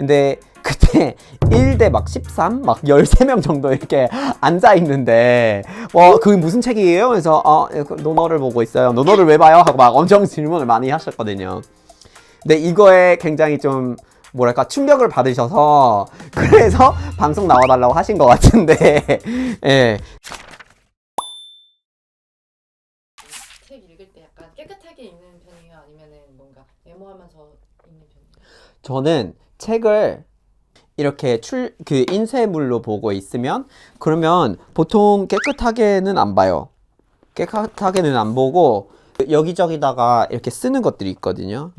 근데 그때 1대 막 13? 막 13명 정도 이렇게 앉아있는데 그게 무슨 책이에요? 그래서 논어를 보고 있어요. 논어를 왜 봐요? 하고 막 엄청 질문을 많이 하셨거든요. 근데 이거에 굉장히 좀 뭐랄까 충격을 받으셔서 그래서 방송 나와달라고 하신 것 같은데 예. 책 읽을 때 약간 깨끗하게 읽는 편이에요? 아니면은 뭔가 메모하면서 읽는 편이에요? 저는 책을 이렇게 그 인쇄물로 보고 있으면 그러면 보통 깨끗하게는 안 봐요. 깨끗하게는 안 보고 여기저기다가 이렇게 쓰는 것들이 있거든요.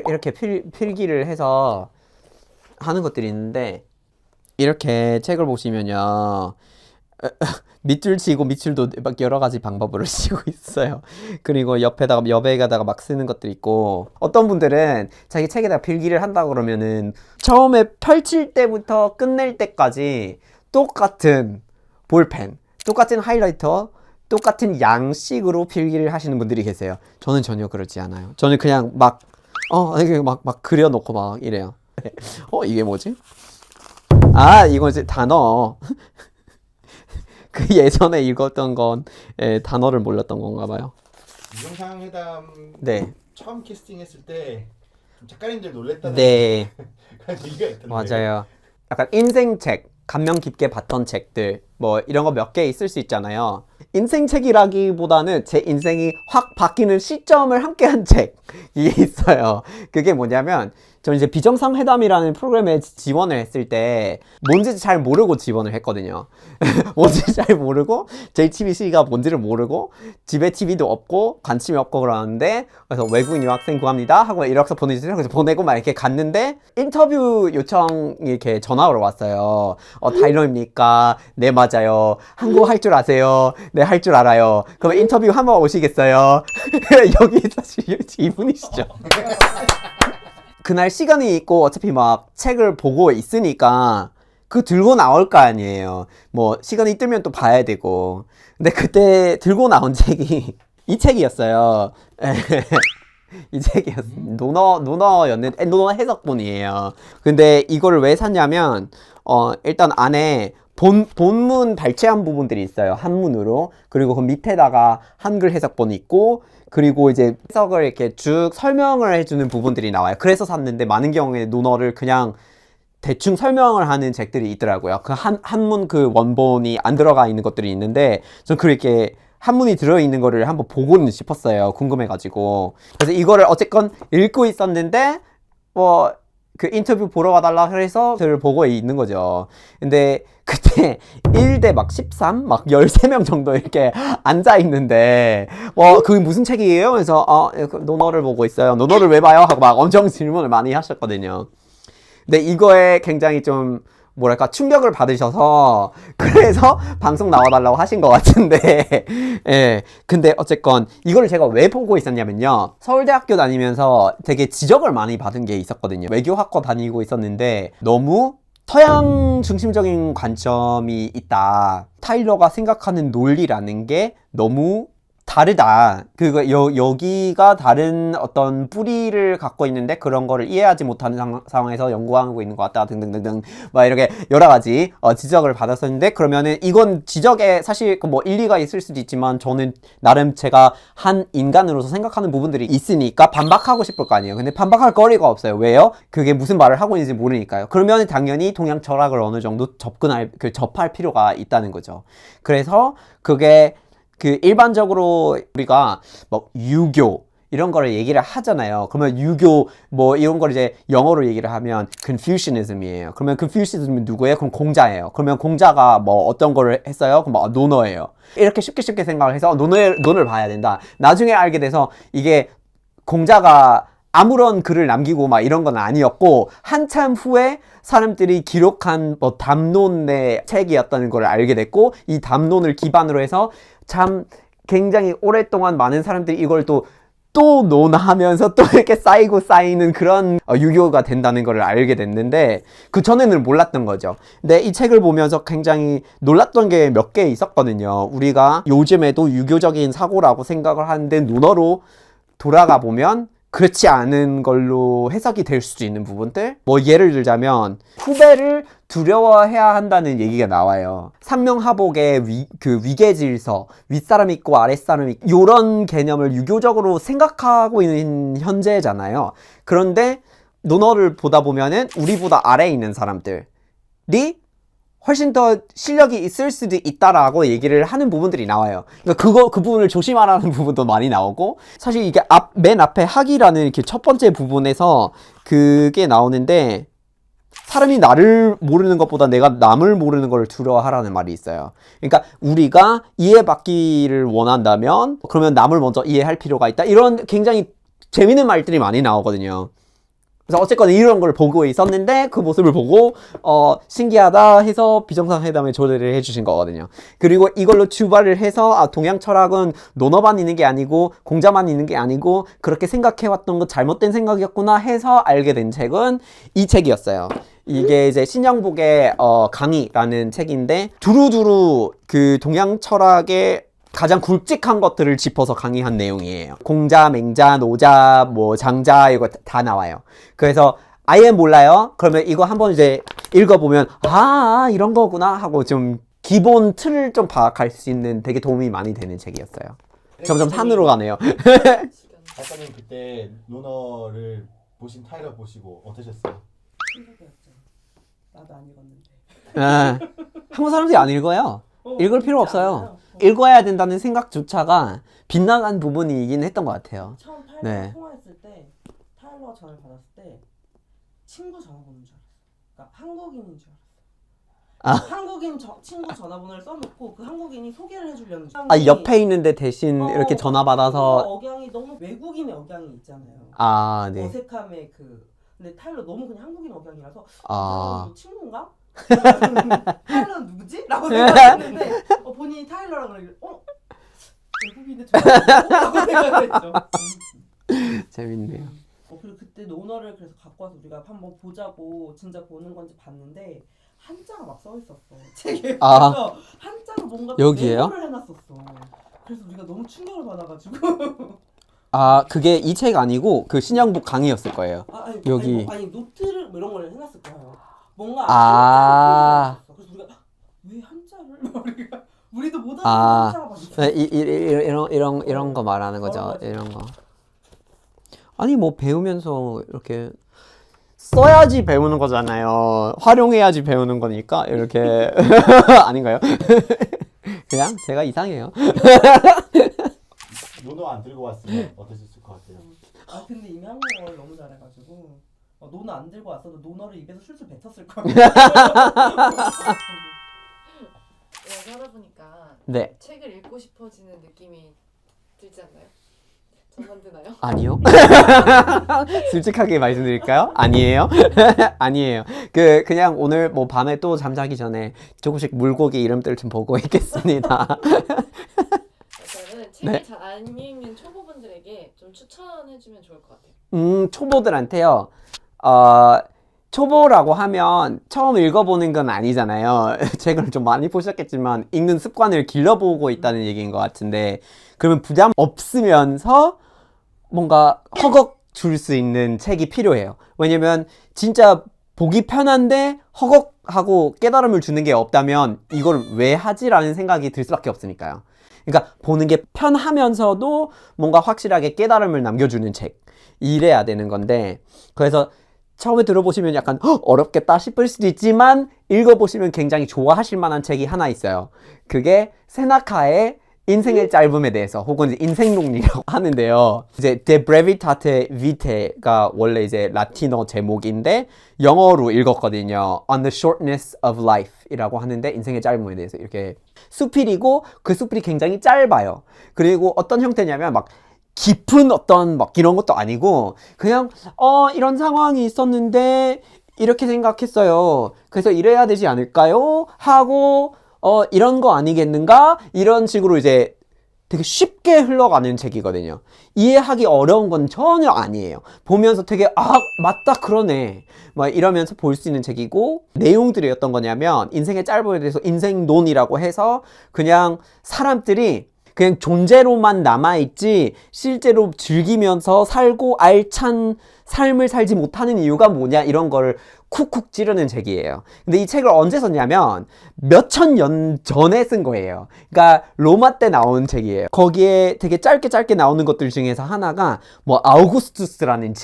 이렇게 필기를 해서 하는 것들이 있는데 이렇게 책을 보시면요. 밑줄 치고 밑줄도 막 여러 가지 방법으로 치고 있어요. 그리고 옆에다가 막 쓰는 것도 있고 어떤 분들은 자기 책에다 필기를 한다 그러면은 처음에 펼칠 때부터 끝낼 때까지 똑같은 볼펜, 똑같은 하이라이터, 똑같은 양식으로 필기를 하시는 분들이 계세요. 저는 전혀 그렇지 않아요. 저는 그냥 막 그려놓고 막 이래요. 이게 뭐지? 이거 이제 단어. 그 예전에 읽었던 건 단어를 몰랐던 건가 봐요. 정상회담 네. 처음 캐스팅했을 때 작가님들 놀랬다는 네. 그런 얘기가 있던데. 맞아요. 약간 인생책, 감명 깊게 봤던 책들 뭐 이런 거 몇 개 있을 수 있잖아요. 인생책이라기보다는 제 인생이 확 바뀌는 시점을 함께한 책이 있어요. 그게 뭐냐면 저는 이제 비정상회담이라는 프로그램에 지원을 했을 때 뭔지 잘 모르고 지원을 했거든요. 뭔지 잘 모르고 JTBC가 뭔지를 모르고 집에 TV도 없고 관심이 없고 그러는데 그래서 외국인 유학생 구합니다 하고 이력서 보내주세요. 그래서 보내고 막 이렇게 갔는데 인터뷰 요청이 이렇게 전화로 왔어요. 타일러입니까? 네 맞아요. 한국어 할 줄 아세요? 네 할 줄 알아요. 그럼 인터뷰 한번 오시겠어요? 여기 사실 이분이시죠. 그날 시간이 있고 어차피 막 책을 보고 있으니까 그 들고 나올 거 아니에요. 뭐 시간이 뜨면 또 봐야 되고. 근데 그때 들고 나온 책이 이 책이었어요. 이 책이었어요. 논어였는데 논어 해석본이에요. 근데 이거를 왜 샀냐면 일단 안에 본문 발췌한 부분들이 있어요. 한문으로. 그리고 그 밑에다가 한글 해석본이 있고 그리고 이제 해석을 이렇게 쭉 설명을 해주는 부분들이 나와요. 그래서 샀는데 많은 경우에 논어를 그냥 대충 설명을 하는 책들이 있더라고요. 그 한문 그 원본이 안 들어가 있는 것들이 있는데 전 그렇게 한문이 들어있는 거를 한번 보고는 싶었어요. 궁금해가지고. 그래서 이거를 어쨌건 읽고 있었는데 그 인터뷰 보러 와달라 해서 저를 보고 있는 거죠. 근데 그때 1대 막 13? 막 13명 정도 이렇게 앉아있는데 그게 무슨 책이에요? 그래서 논어를 보고 있어요. 논어를 왜 봐요? 하고 막 엄청 질문을 많이 하셨거든요. 근데 이거에 굉장히 좀 뭐랄까 충격을 받으셔서 그래서 방송 나와달라고 하신 것 같은데 예. 근데 어쨌건 이걸 제가 왜 보고 있었냐면요. 서울대학교 다니면서 되게 지적을 많이 받은 게 있었거든요. 외교학과 다니고 있었는데 너무 서양 중심적인 관점이 있다. 타일러가 생각하는 논리라는 게 너무 다르다. 여기가 다른 어떤 뿌리를 갖고 있는데 그런 거를 이해하지 못하는 상황에서 연구하고 있는 것 같다. 등등등등. 막 이렇게 여러 가지 지적을 받았었는데 그러면은 이건 지적에 사실 뭐 일리가 있을 수도 있지만 저는 나름 제가 한 인간으로서 생각하는 부분들이 있으니까 반박하고 싶을 거 아니에요. 근데 반박할 거리가 없어요. 왜요? 그게 무슨 말을 하고 있는지 모르니까요. 그러면 당연히 동양 철학을 어느 정도 접할 필요가 있다는 거죠. 그래서 그게 일반적으로 우리가 뭐 유교 이런 거를 얘기를 하잖아요. 그러면 유교 뭐 이런 걸 이제 영어로 얘기를 하면 Confucianism이에요. 그러면 Confucianism은 누구예요? 그럼 공자예요. 그러면 공자가 뭐 어떤 거를 했어요? 그럼 논어예요. 이렇게 쉽게 생각을 해서 논을 봐야 된다. 나중에 알게 돼서 이게 공자가 아무런 글을 남기고 막 이런 건 아니었고 한참 후에 사람들이 기록한 뭐 담론의 책이었다는 걸 알게 됐고 이 담론을 기반으로 해서 참 굉장히 오랫동안 많은 사람들이 이걸 또 논하면서 또 이렇게 쌓이는 그런 유교가 된다는 걸 알게 됐는데 그 전에는 몰랐던 거죠. 근데 이 책을 보면서 굉장히 놀랐던 게 몇 개 있었거든요. 우리가 요즘에도 유교적인 사고라고 생각을 하는데 논어로 돌아가 보면 그렇지 않은 걸로 해석이 될 수도 있는 부분들. 뭐 예를 들자면 후배를 두려워해야 한다는 얘기가 나와요. 삼명하복의 위계질서, 윗사람 있고 아랫사람 있고 이런 개념을 유교적으로 생각하고 있는 현재잖아요. 그런데 논어를 보다 보면은 우리보다 아래에 있는 사람들이 훨씬 더 실력이 있을 수도 있다라고 얘기를 하는 부분들이 나와요. 그러니까 그 부분을 조심하라는 부분도 많이 나오고, 사실 이게 맨 앞에 학이라는 이렇게 첫 번째 부분에서 그게 나오는데, 사람이 나를 모르는 것보다 내가 남을 모르는 걸 두려워하라는 말이 있어요. 그러니까 우리가 이해받기를 원한다면 그러면 남을 먼저 이해할 필요가 있다. 이런 굉장히 재밌는 말들이 많이 나오거든요. 그래서 어쨌거나 이런 걸 보고 있었는데 그 모습을 보고 신기하다 해서 비정상회담에 초대를 해주신 거거든요. 그리고 이걸로 출발을 해서 동양 철학은 논어만 있는 게 아니고 공자만 있는 게 아니고 그렇게 생각해왔던 건 잘못된 생각이었구나 해서 알게 된 책은 이 책이었어요. 이게 이제 신영복의 강의라는 책인데 두루두루 그 동양 철학의 가장 굵직한 것들을 짚어서 강의한 내용이에요. 공자, 맹자, 노자, 뭐 장자 이거 다 나와요. 그래서 아예 몰라요? 그러면 이거 한번 이제 읽어보면 이런 거구나 하고 좀 기본 틀을 좀 파악할 수 있는 되게 도움이 많이 되는 책이었어요. 점점 산으로 가네요. 작가님 그때 논어를 보신 타일러 보시고 어떠셨어요? 충격이었죠. 나도 안 읽었는데. 한국 사람들이 안 읽어요. 읽을 필요 없어요. 읽어야 된다는 생각조차가 빗나간 부분이긴 했던 것 같아요. 처음 타일러 네. 통화했을 때 타일러 전화를 받았을 때 친구 전화번호인 줄 알았어. 그러니까 한국인인 줄 알았어. 한국인 친구 전화번호를 써놓고 그 한국인이 소개를 해주려는 줄. 옆에 있는데 대신 이렇게 전화 받아서 억양이 너무 외국인의 억양이 있잖아요. 네. 어색함의 근데 타일러 너무 그냥 한국인 억양이라서 아. 친구인가? 타일러는 누구지? 라고 생각했는데 본인이 타일러라고 그러길래 외국인의 전화라고 생각했죠. 재밌네요. 그리고 그때 논어를 그래서 갖고 와서 우리가 한번 보자고 진짜 보는 건지 봤는데 한자가 막 써 있었어 책에. 그래서 한자로 뭔가 여기에요? 메모를 해놨었어. 그래서 우리가 너무 충격을 받아가지고. 그게 이 책 아니고 그 신영복 강의였을 거예요. 여기. 아니 노트를 뭐 이런 걸 해놨을 거예요. 뭔가 그래서 우리가 왜 한자를 우리도 못 알아듣는 한자가 막 이런 거 말하는 거죠. 이런 거. 아니 뭐 배우면서 이렇게 써야지 배우는 거잖아요. 활용해야지 배우는 거니까 이렇게 아닌가요? 그냥 제가 이상해요. 논어 안 들고 왔으면 어떠셨을 것 같아요? 근데 이미 한국어를 너무 잘해가지고 논어 안 들고 왔어도 논어를 입에서 술술 뱉었을 거야. 하다 보니까 네. 책을 읽고 싶어지는 느낌이 들지 않나요? 저만 드나요? 아니요. 솔직하게 말씀드릴까요? 아니에요. 아니에요. 그냥 오늘 뭐 밤에 또 잠자기 전에 조금씩 물고기 이름들 좀 보고 있겠습니다. 저는 책을 잘 안 읽는 초보분들에게 좀 추천해주면 좋을 것 같아요. 초보들한테요. 초보라고 하면 처음 읽어보는 건 아니잖아요. 책을 좀 많이 보셨겠지만 읽는 습관을 길러보고 있다는 얘기인 것 같은데, 그러면 부담 없으면서 뭔가 허걱 줄 수 있는 책이 필요해요. 왜냐면 진짜 보기 편한데 허걱하고 깨달음을 주는 게 없다면 이걸 왜 하지라는 생각이 들 수밖에 없으니까요. 그러니까 보는 게 편하면서도 뭔가 확실하게 깨달음을 남겨주는 책, 이래야 되는 건데, 그래서 처음에 들어보시면 약간 어렵겠다 싶을 수도 있지만 읽어보시면 굉장히 좋아하실 만한 책이 하나 있어요. 그게 세나카의 인생의 짧음에 대해서, 혹은 인생론이라고 하는데요. 이제 De brevitate vitae가 원래 이제 라틴어 제목인데 영어로 읽었거든요. On the shortness of life 이라고 하는데, 인생의 짧음에 대해서 이렇게 수필이고 그 수필이 굉장히 짧아요. 그리고 어떤 형태냐면 막 깊은 어떤 막 이런 것도 아니고 그냥 이런 상황이 있었는데 이렇게 생각했어요. 그래서 이래야 되지 않을까요? 하고 이런 거 아니겠는가? 이런 식으로 이제 되게 쉽게 흘러가는 책이거든요. 이해하기 어려운 건 전혀 아니에요. 보면서 되게 맞다 그러네 막 이러면서 볼 수 있는 책이고, 내용들이 어떤 거냐면 인생의 짧음에 대해서 인생론이라고 해서 그냥 사람들이 그냥 존재로만 남아있지 실제로 즐기면서 살고 알찬 삶을 살지 못하는 이유가 뭐냐 이런 거를 쿡쿡 찌르는 책이에요. 근데 이 책을 언제 썼냐면 몇천 년 전에 쓴 거예요. 그러니까 로마 때 나온 책이에요. 거기에 되게 짧게 나오는 것들 중에서 하나가 뭐 아우구스투스라는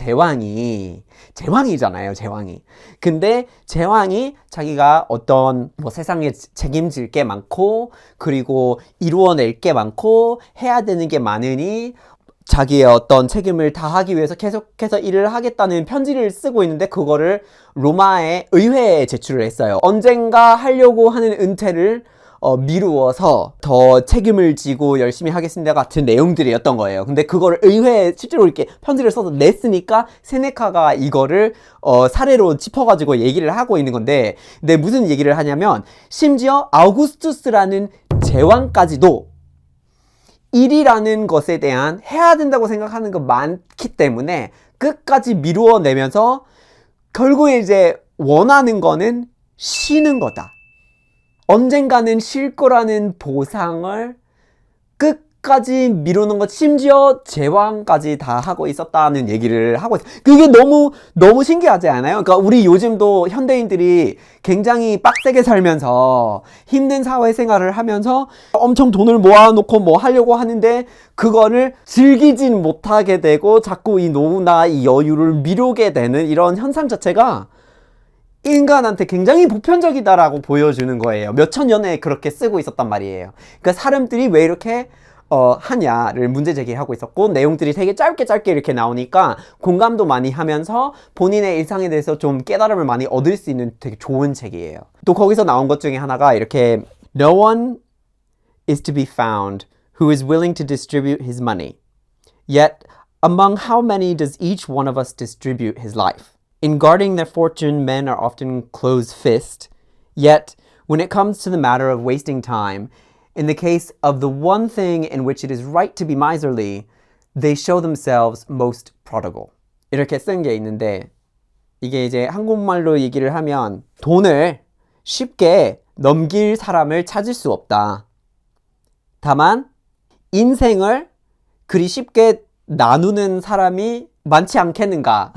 제왕이잖아요, 제왕이. 근데 제왕이 자기가 어떤 뭐 세상에 책임질 게 많고 그리고 이루어낼 게 많고 해야 되는 게 많으니 자기의 어떤 책임을 다하기 위해서 계속해서 일을 하겠다는 편지를 쓰고 있는데 그거를 로마의 의회에 제출을 했어요. 언젠가 하려고 하는 은퇴를 미루어서 더 책임을 지고 열심히 하겠습니다 같은 내용들이었던 거예요. 근데 그거를 의회에 실제로 이렇게 편지를 써서 냈으니까 세네카가 이거를 사례로 짚어가지고 얘기를 하고 있는 건데, 근데 무슨 얘기를 하냐면 심지어 아우구스투스라는 제왕까지도 일이라는 것에 대한 해야 된다고 생각하는 거 많기 때문에 끝까지 미루어내면서 결국에 이제 원하는 거는 쉬는 거다. 언젠가는 쉴 거라는 보상을 끝까지 미루는 것, 심지어 제왕까지 다 하고 있었다는 얘기를 하고 있어요. 그게 너무 신기하지 않아요? 그러니까 우리 요즘도 현대인들이 굉장히 빡세게 살면서 힘든 사회생활을 하면서 엄청 돈을 모아놓고 뭐 하려고 하는데 그거를 즐기진 못하게 되고 자꾸 이 노후나 이 여유를 미루게 되는 이런 현상 자체가 인간한테 굉장히 보편적이다라고 보여주는 거예요. 몇천 년에 그렇게 쓰고 있었단 말이에요. 그러니까 사람들이 왜 이렇게 하냐를 문제 제기하고 있었고, 내용들이 되게 짧게 이렇게 나오니까 공감도 많이 하면서 본인의 일상에 대해서 좀 깨달음을 많이 얻을 수 있는 되게 좋은 책이에요. 또 거기서 나온 것 중에 하나가 이렇게 No one is to be found who is willing to distribute his money. Yet among how many does each one of us distribute his life? In guarding their fortune, men are often close-fisted. Yet, when it comes to the matter of wasting time, in the case of the one thing in which it is right to be miserly, they show themselves most prodigal. 이렇게 쓴 게 있는데, 이게 이제 한국말로 얘기를 하면 돈을 쉽게 넘길 사람을 찾을 수 없다. 다만 인생을 그리 쉽게 나누는 사람이 많지 않겠는가?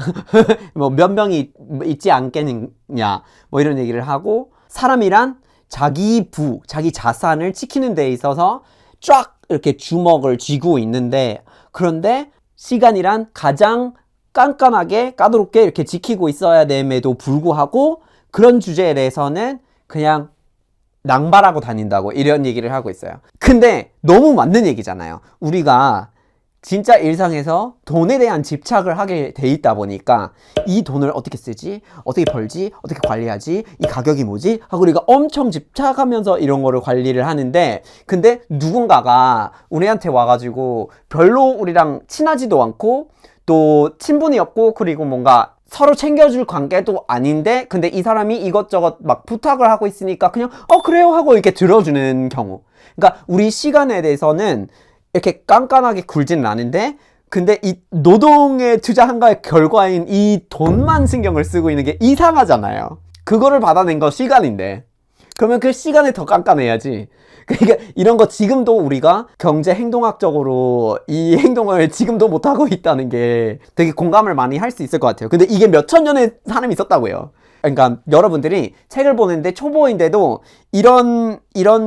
뭐 몇 명이 있지 않겠느냐? 뭐 이런 얘기를 하고, 사람이란 자기 자기 자산을 지키는 데 있어서 쫙 이렇게 주먹을 쥐고 있는데, 그런데 시간이란 가장 깐깐하게 까다롭게 이렇게 지키고 있어야 됨에도 불구하고 그런 주제에 대해서는 그냥 낭발하고 다닌다고 이런 얘기를 하고 있어요. 근데 너무 맞는 얘기잖아요. 우리가 진짜 일상에서 돈에 대한 집착을 하게 돼 있다 보니까 이 돈을 어떻게 쓰지? 어떻게 벌지? 어떻게 관리하지? 이 가격이 뭐지? 하고 우리가 엄청 집착하면서 이런 거를 관리를 하는데, 근데 누군가가 우리한테 와가지고 별로 우리랑 친하지도 않고 또 친분이 없고 그리고 뭔가 서로 챙겨줄 관계도 아닌데, 근데 이 사람이 이것저것 막 부탁을 하고 있으니까 그냥 그래요 하고 이렇게 들어주는 경우. 그러니까 우리 시간에 대해서는 이렇게 깐깐하게 굴지는 않은데, 근데 이 노동에 투자한 거의 결과인 이 돈만 신경을 쓰고 있는 게 이상하잖아요. 그거를 받아낸 거 시간인데, 그러면 그 시간에 더 깐깐해야지. 그러니까 이런 거 지금도 우리가 경제 행동학적으로 이 행동을 지금도 못하고 있다는 게 되게 공감을 많이 할 수 있을 것 같아요. 근데 이게 몇천 년에 사람이 있었다고요. 그러니까 여러분들이 책을 보는데 초보인데도 이런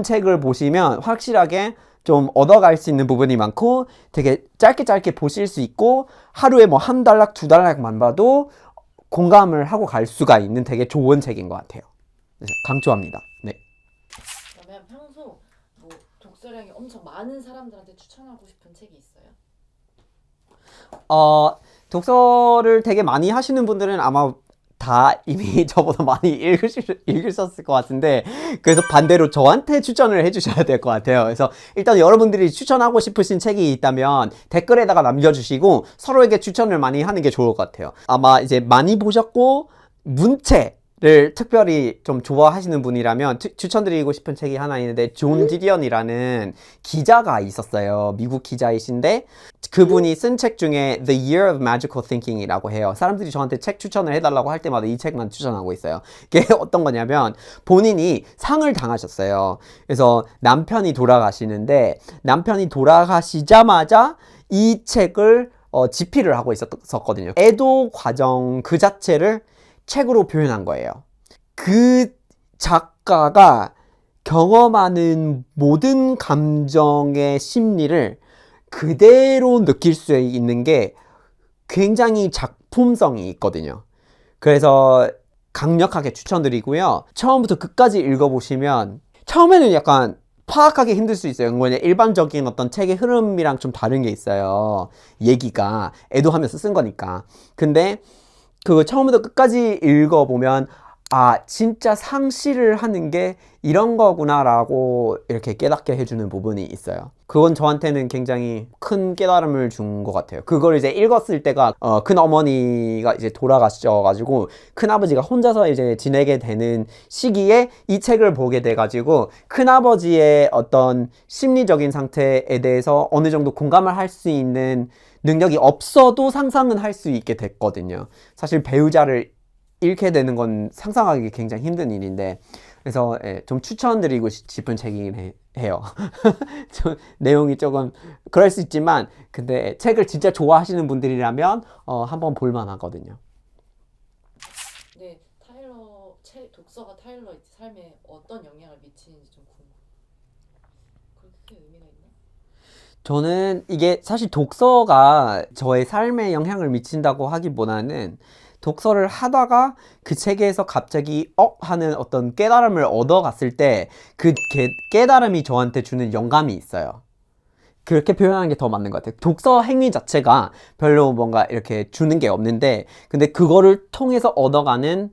책을 보시면 확실하게 좀 얻어갈 수 있는 부분이 많고 되게 짧게 보실 수 있고, 하루에 뭐 한 단락 두 단락만 봐도 공감을 하고 갈 수가 있는 되게 좋은 책인 것 같아요. 그래서 강추합니다. 네. 그러면 평소 뭐 독서량이 엄청 많은 사람들한테 추천하고 싶은 책이 있어요? 독서를 되게 많이 하시는 분들은 아마 다 이미 저보다 많이 읽으셨을 것 같은데, 그래서 반대로 저한테 추천을 해주셔야 될 것 같아요. 그래서 일단 여러분들이 추천하고 싶으신 책이 있다면 댓글에다가 남겨주시고 서로에게 추천을 많이 하는 게 좋을 것 같아요. 아마 이제 많이 보셨고 문체 를 특별히 좀 좋아하시는 분이라면 추천드리고 싶은 책이 하나 있는데 존 디디언이라는 기자가 있었어요. 미국 기자이신데 그분이 쓴 책 중에 The Year of Magical Thinking이라고 해요. 사람들이 저한테 책 추천을 해달라고 할 때마다 이 책만 추천하고 있어요. 이게 어떤 거냐면 본인이 상을 당하셨어요. 그래서 남편이 돌아가시는데 남편이 돌아가시자마자 이 책을 집필을 하고 있었거든요. 애도 과정 그 자체를 책으로 표현한 거예요. 그 작가가 경험하는 모든 감정의 심리를 그대로 느낄 수 있는 게 굉장히 작품성이 있거든요. 그래서 강력하게 추천드리고요. 처음부터 끝까지 읽어보시면 처음에는 약간 파악하기 힘들 수 있어요. 왜냐면 일반적인 어떤 책의 흐름이랑 좀 다른 게 있어요. 얘기가 애도하면서 쓴 거니까. 근데 그거 처음부터 끝까지 읽어보면 아 진짜 상실을 하는 게 이런 거구나 라고 이렇게 깨닫게 해주는 부분이 있어요. 그건 저한테는 굉장히 큰 깨달음을 준 것 같아요. 그걸 이제 읽었을 때가 큰어머니가 이제 돌아가셔가지고 큰아버지가 혼자서 이제 지내게 되는 시기에 이 책을 보게 돼가지고 큰아버지의 어떤 심리적인 상태에 대해서 어느 정도 공감을 할 수 있는 능력이 없어도 상상은 할 수 있게 됐거든요. 사실 배우자를 잃게 되는 건 상상하기 굉장히 힘든 일인데 그래서 좀 추천드리고 싶은 책이긴 해요. 내용이 조금 그럴 수 있지만 근데 책을 진짜 좋아하시는 분들이라면 한번 볼만 하거든요. 네, 독서가 타일러 삶에 어떤 영향을 미치는지 좀 궁금해요. 그렇게 의미가 있나? 저는 이게 사실 독서가 저의 삶에 영향을 미친다고 하기보다는 독서를 하다가 그 책에서 갑자기 하는 어떤 깨달음을 얻어갔을 때 그 깨달음이 저한테 주는 영감이 있어요. 그렇게 표현하는 게 더 맞는 것 같아요. 독서 행위 자체가 별로 뭔가 이렇게 주는 게 없는데 근데 그거를 통해서 얻어가는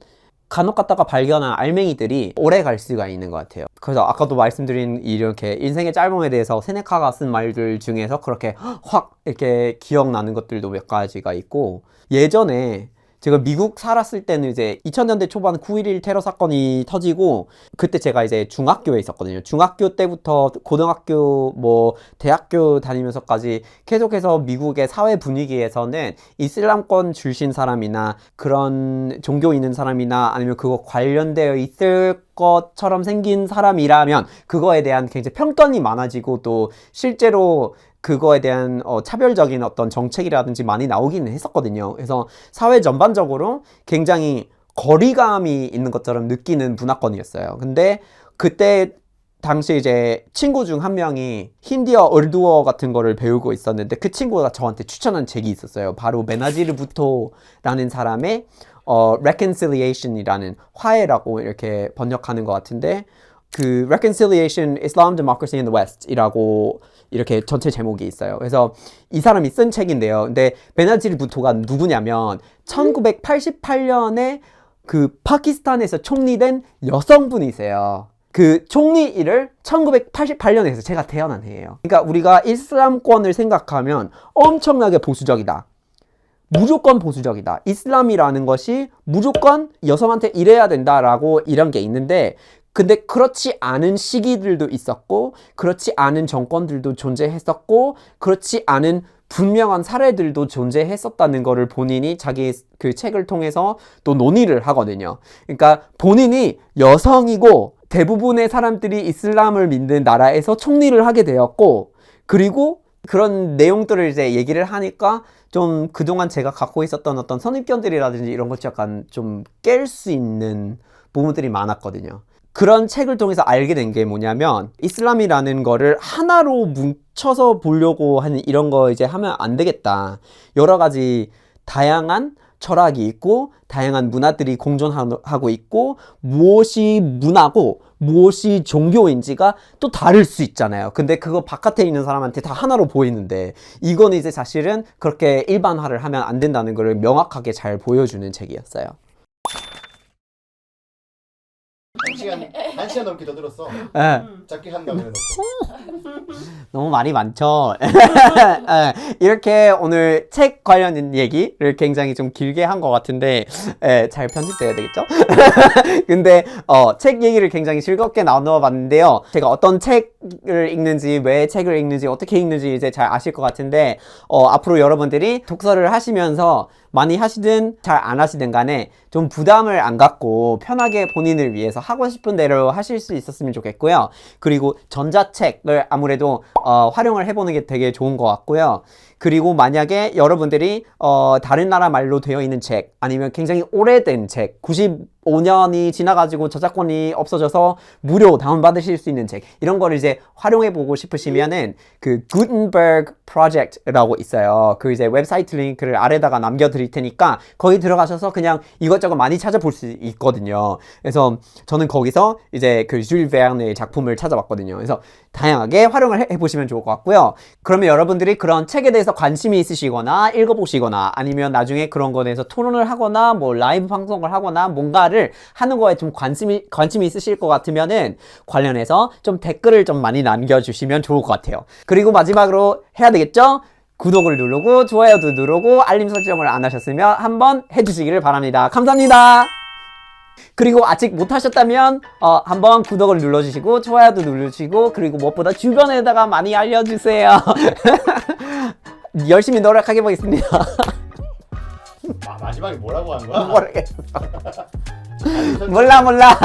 간혹 가다가 발견한 알맹이들이 오래 갈 수가 있는 것 같아요. 그래서 아까도 말씀드린 이렇게 인생의 짧음에 대해서 세네카가 쓴 말들 중에서 그렇게 확 이렇게 기억나는 것들도 몇 가지가 있고 예전에 제가 미국 살았을 때는 이제 2000년대 초반 9.11 테러 사건이 터지고 그때 제가 이제 중학교에 있었거든요. 중학교 때부터 고등학교 뭐 대학교 다니면서까지 계속해서 미국의 사회 분위기에서는 이슬람권 출신 사람이나 그런 종교 있는 사람이나 아니면 그거 관련되어 있을 것처럼 생긴 사람이라면 그거에 대한 굉장히 편견이 많아지고 또 실제로 그거에 대한 차별적인 어떤 정책이라든지 많이 나오기는 했었거든요. 그래서 사회 전반적으로 굉장히 거리감이 있는 것처럼 느끼는 문화권이었어요. 근데 그때 당시 이제 친구 중 한 명이 힌디어 얼두어 같은 거를 배우고 있었는데 그 친구가 저한테 추천한 책이 있었어요. 바로 베나지르 부토라는 사람의 reconciliation이라는 화해라고 이렇게 번역하는 것 같은데 그 reconciliation, Islam, democracy in the West 이라고 이렇게 전체 제목이 있어요. 그래서 이 사람이 쓴 책인데요. 근데 베나지르 부토가 누구냐면 1988년에 그 파키스탄에서 총리된 여성분이세요. 그 총리 일을 1988년에 해서 제가 태어난 해예요. 그러니까 우리가 이슬람권을 생각하면 엄청나게 보수적이다. 무조건 보수적이다. 이슬람이라는 것이 무조건 여성한테 이래야 된다라고 이런 게 있는데 근데 그렇지 않은 시기들도 있었고 그렇지 않은 정권들도 존재했었고 그렇지 않은 분명한 사례들도 존재했었다는 거를 본인이 자기 그 책을 통해서 또 논의를 하거든요. 그러니까 본인이 여성이고 대부분의 사람들이 이슬람을 믿는 나라에서 총리를 하게 되었고 그리고 그런 내용들을 이제 얘기를 하니까 좀 그동안 제가 갖고 있었던 어떤 선입견들이라든지 이런 것 약간 좀 깰 수 있는 부분들이 많았거든요. 그런 책을 통해서 알게 된 게 뭐냐면 이슬람이라는 거를 하나로 뭉쳐서 보려고 하는 이런 거 이제 하면 안 되겠다. 여러 가지 다양한 철학이 있고 다양한 문화들이 공존하고 있고 무엇이 문화고 무엇이 종교인지가 또 다를 수 있잖아요. 근데 그거 바깥에 있는 사람한테 다 하나로 보이는데 이거는 이제 사실은 그렇게 일반화를 하면 안 된다는 걸 명확하게 잘 보여주는 책이었어요. 한 시간 넘게 더 들었어. 예. 짧게 한다고 해놓고. 너무 말이 많죠. 예, 이렇게 오늘 책 관련 얘기를 굉장히 좀 길게 한 것 같은데 예, 잘 편집돼야 되겠죠? 근데 책 얘기를 굉장히 즐겁게 나눠봤는데요. 제가 어떤 책을 읽는지, 왜 책을 읽는지, 어떻게 읽는지 이제 잘 아실 것 같은데 앞으로 여러분들이 독서를 하시면서 많이 하시든 잘 안 하시든 간에 좀 부담을 안 갖고 편하게 본인을 위해서 하고 싶은 대로 하실 수 있었으면 좋겠고요. 그리고 전자책을 아무래도 활용을 해보는 게 되게 좋은 것 같고요. 그리고 만약에 여러분들이 다른 나라 말로 되어 있는 책 아니면 굉장히 오래된 책 95년이 지나가지고 저작권이 없어져서 무료 다운받으실 수 있는 책 이런 거를 이제 활용해 보고 싶으시면은 그 Gutenberg Project라고 있어요. 그 이제 웹사이트 링크를 아래다가 남겨드릴 테니까 거기 들어가셔서 그냥 이것저것 많이 찾아볼 수 있거든요. 그래서 저는 거기서 이제 그 줄 베르네의 작품을 찾아봤거든요. 그래서 다양하게 활용을 해보시면 좋을 것 같고요. 그러면 여러분들이 그런 책에 대해서 관심이 있으시거나 읽어보시거나 아니면 나중에 그런 거에 대해서 토론을 하거나 뭐 라이브 방송을 하거나 뭔가를 하는 거에 좀 관심이 있으실 것 같으면은 관련해서 좀 댓글을 좀 많이 남겨주시면 좋을 것 같아요. 그리고 마지막으로 해야 되겠죠? 구독을 누르고 좋아요도 누르고 알림 설정을 안 하셨으면 한번 해주시기를 바랍니다. 감사합니다. 그리고 아직 못 하셨다면 한번 구독을 눌러주시고 좋아요도 누르시고 그리고 무엇보다 주변에다가 많이 알려주세요. 열심히 노력하게 보겠습니다. 마지막에 뭐라고 한 거야? 모르겠어. 알림 설정. 몰라.